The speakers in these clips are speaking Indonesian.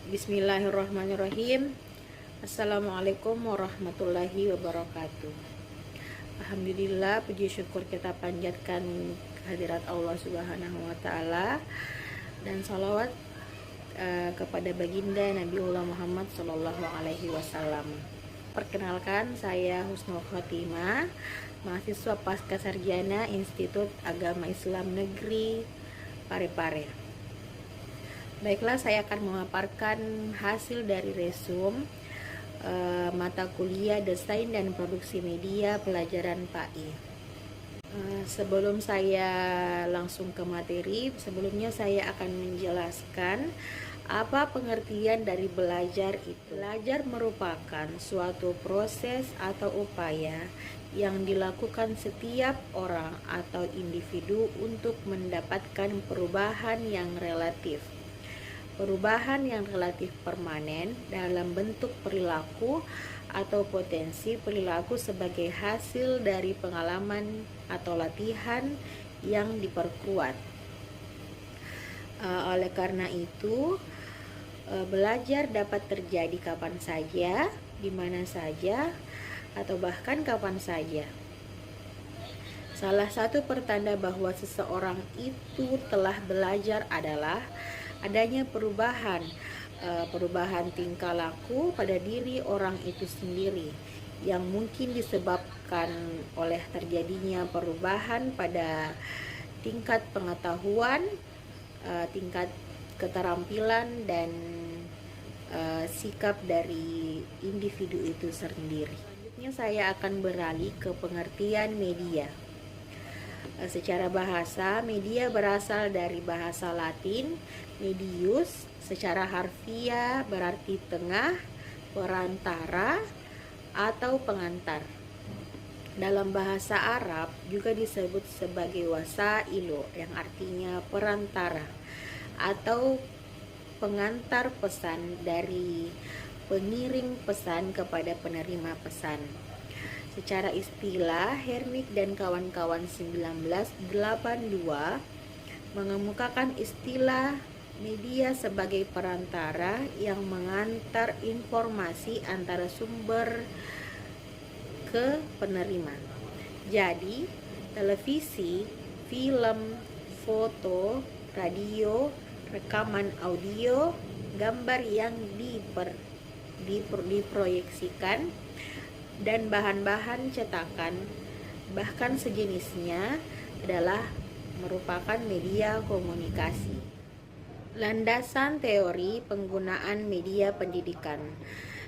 Bismillahirrahmanirrahim. Assalamualaikum warahmatullahi wabarakatuh. Alhamdulillah, puji syukur kita panjatkan kehadirat Allah Subhanahu wa Ta'ala, dan salawat kepada baginda Nabiullah Muhammad Sallallahu Alaihi Wasallam. Perkenalkan, saya Husnul Khotimah, mahasiswa pasca sarjana Institut Agama Islam Negeri Parepare. Baiklah, saya akan memaparkan hasil dari resum mata kuliah Desain dan Produksi Media pelajaran PAI. Sebelum saya langsung ke materi, sebelumnya saya akan menjelaskan apa pengertian dari belajar itu. Belajar merupakan suatu proses atau upaya yang dilakukan setiap orang atau individu untuk mendapatkan perubahan yang relatif permanen dalam bentuk perilaku atau potensi perilaku sebagai hasil dari pengalaman atau latihan yang diperkuat. Oleh karena itu, belajar dapat terjadi kapan saja, di mana saja, atau bahkan kapan saja. Salah satu pertanda bahwa seseorang itu telah belajar adalah adanya perubahan tingkah laku pada diri orang itu sendiri, yang mungkin disebabkan oleh terjadinya perubahan pada tingkat pengetahuan, tingkat keterampilan, dan sikap dari individu itu sendiri. Selanjutnya saya akan beralih ke pengertian media. Secara bahasa, media berasal dari bahasa Latin medius, secara harfiah berarti tengah, perantara, atau pengantar. Dalam bahasa Arab juga disebut sebagai wasailo, yang artinya perantara atau pengantar pesan dari pengiring pesan kepada penerima pesan. Secara istilah, Hermik dan kawan-kawan 1982 mengemukakan istilah media sebagai perantara yang mengantar informasi antara sumber ke penerima. Jadi, televisi, film, foto, radio, rekaman audio, gambar yang diproyeksikan, dan bahan-bahan cetakan, bahkan sejenisnya, adalah merupakan media komunikasi. Landasan teori penggunaan media pendidikan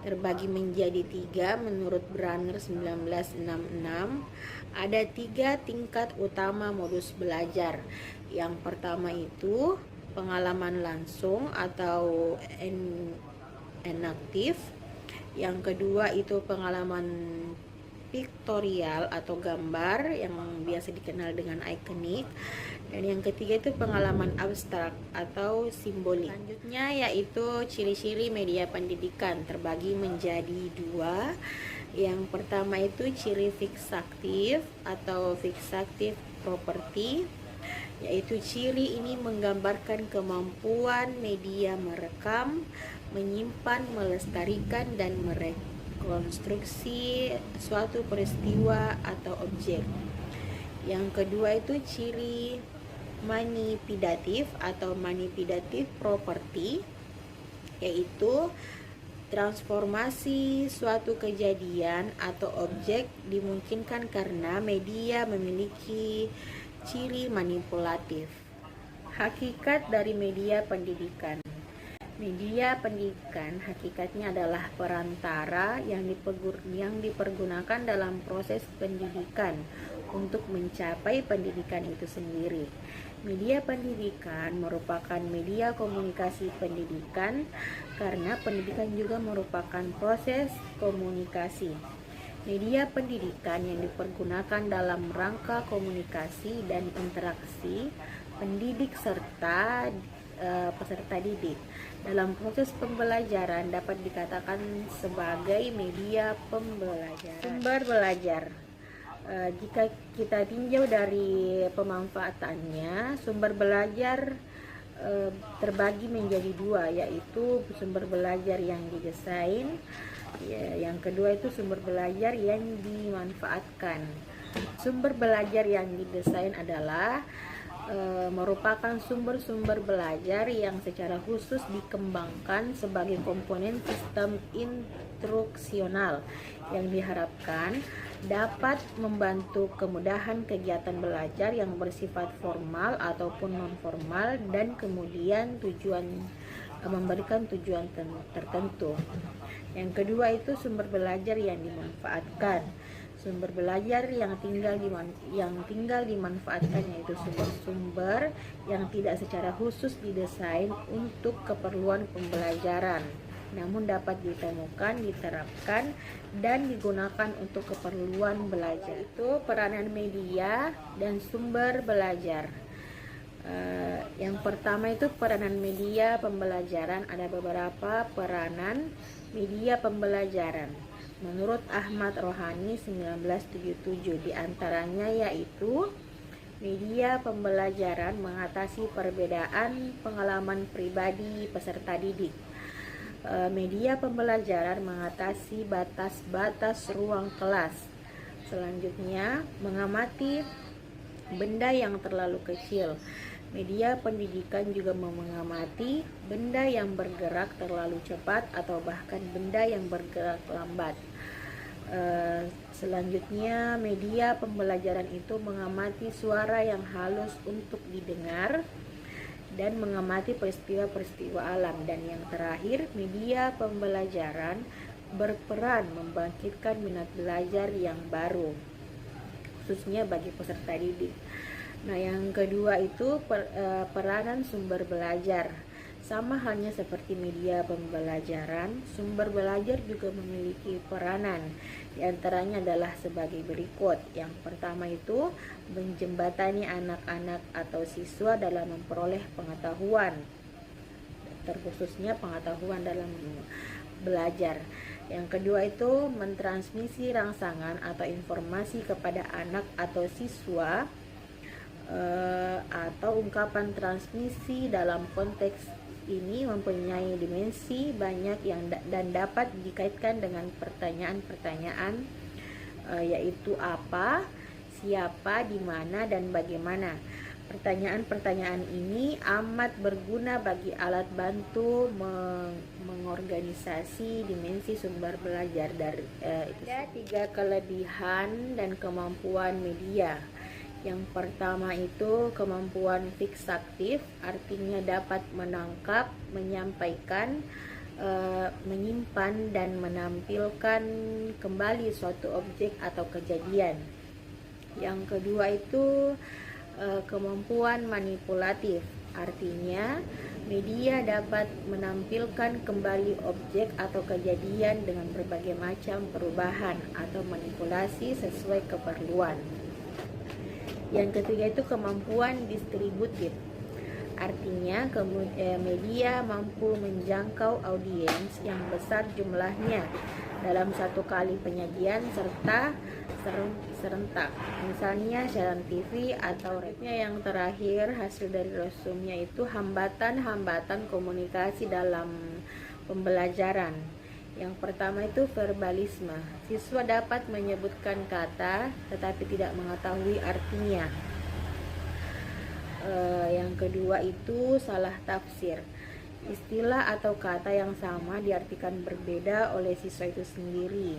terbagi menjadi 3 menurut Branner 1966. Ada 3 tingkat utama modus belajar. Yang pertama itu pengalaman langsung atau enaktif. Yang kedua itu pengalaman piktorial atau gambar yang biasa dikenal dengan ikonik, dan yang ketiga itu pengalaman abstrak atau simbolik. Selanjutnya yaitu ciri-ciri media pendidikan terbagi menjadi 2. Yang pertama itu ciri fixatif atau fixative property, yaitu ciri ini menggambarkan kemampuan media merekam, menyimpan, melestarikan, dan merekonstruksi suatu peristiwa atau objek. Yang kedua itu ciri manipidatif atau manipidative property, yaitu transformasi suatu kejadian atau objek dimungkinkan karena media memiliki ciri manipulatif. Hakikat dari media pendidikan. Media pendidikan hakikatnya adalah perantara yang dipergunakan dalam proses pendidikan untuk mencapai pendidikan itu sendiri. Media pendidikan merupakan media komunikasi pendidikan karena pendidikan juga merupakan proses komunikasi. Media pendidikan yang dipergunakan dalam rangka komunikasi dan interaksi pendidik serta peserta didik dalam proses pembelajaran dapat dikatakan sebagai media pembelajaran. Sumber belajar. Jika kita tinjau dari pemanfaatannya, sumber belajar terbagi menjadi dua, yaitu sumber belajar yang didesain, yang kedua itu sumber belajar yang dimanfaatkan. Sumber belajar yang didesain adalah merupakan sumber-sumber belajar yang secara khusus dikembangkan sebagai komponen sistem instruksional yang diharapkan dapat membantu kemudahan kegiatan belajar yang bersifat formal ataupun non-formal dan kemudian memberikan tujuan tertentu. Yang kedua itu sumber belajar yang dimanfaatkan. Sumber belajar yang tinggal dimanfaatkan yaitu sumber-sumber yang tidak secara khusus didesain untuk keperluan pembelajaran, namun dapat ditemukan, diterapkan, dan digunakan untuk keperluan belajar. Itu peranan media dan sumber belajar. Yang pertama itu peranan media pembelajaran. Ada beberapa peranan media pembelajaran menurut Ahmad Rohani 1977, diantaranya yaitu media pembelajaran mengatasi perbedaan pengalaman pribadi peserta didik. Media pembelajaran mengatasi batas-batas ruang kelas. Selanjutnya, mengamati benda yang terlalu kecil. Media pendidikan juga mengamati benda yang bergerak terlalu cepat atau bahkan benda yang bergerak lambat. Selanjutnya, media pembelajaran itu mengamati suara yang halus untuk didengar dan mengamati peristiwa-peristiwa alam. Dan yang terakhir, media pembelajaran berperan membangkitkan minat belajar yang baru, khususnya bagi peserta didik. Nah, yang kedua itu peranan sumber belajar. Sama halnya seperti media pembelajaran, sumber belajar juga memiliki peranan. Di antaranya adalah sebagai berikut. Yang pertama itu menjembatani anak-anak atau siswa dalam memperoleh pengetahuan, terkhususnya pengetahuan dalam belajar. Yang kedua itu mentransmisi rangsangan atau informasi kepada anak atau siswa, atau ungkapan transmisi dalam konteks ini mempunyai dimensi banyak dan dapat dikaitkan dengan pertanyaan-pertanyaan, yaitu apa, siapa, di mana, dan bagaimana. Pertanyaan-pertanyaan ini amat berguna bagi alat bantu mengorganisasi dimensi sumber belajar. Ada 3 kelebihan dan kemampuan media. Yang pertama itu kemampuan fiksatif, artinya dapat menangkap, menyampaikan, menyimpan, dan menampilkan kembali suatu objek atau kejadian. Yang kedua itu kemampuan manipulatif, artinya media dapat menampilkan kembali objek atau kejadian dengan berbagai macam perubahan atau manipulasi sesuai keperluan. Yang ketiga itu kemampuan distributif, artinya media mampu menjangkau audiens yang besar jumlahnya dalam satu kali penyajian serta serentak, misalnya siaran TV atau radio. Yang terakhir, hasil dari resumnya itu hambatan-hambatan komunikasi dalam pembelajaran. Yang pertama itu verbalisme. Siswa dapat menyebutkan kata tetapi tidak mengetahui artinya. Yang kedua itu salah tafsir. Istilah atau kata yang sama diartikan berbeda oleh siswa itu sendiri.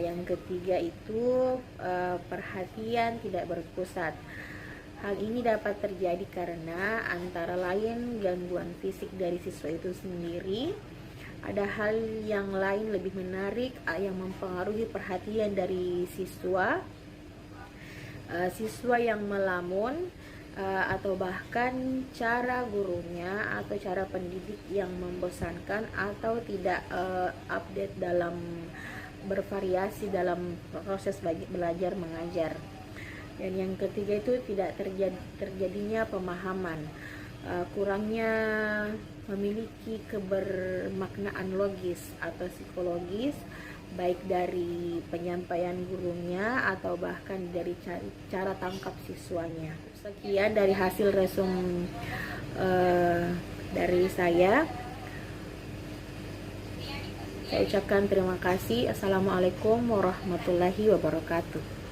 Yang ketiga itu perhatian tidak berpusat. Hal ini dapat terjadi karena antara lain gangguan fisik dari siswa itu sendiri. Ada hal yang lain lebih menarik yang mempengaruhi perhatian dari siswa. Siswa yang melamun, atau bahkan cara gurunya atau cara pendidik yang membosankan atau tidak update dalam bervariasi dalam proses belajar mengajar. Dan yang ketiga itu tidak terjadinya pemahaman, kurangnya memiliki kebermaknaan logis atau psikologis, baik dari penyampaian gurunya atau bahkan dari cara tangkap siswanya. Sekian dari hasil resum dari saya. Saya ucapkan terima kasih. Assalamualaikum warahmatullahi wabarakatuh.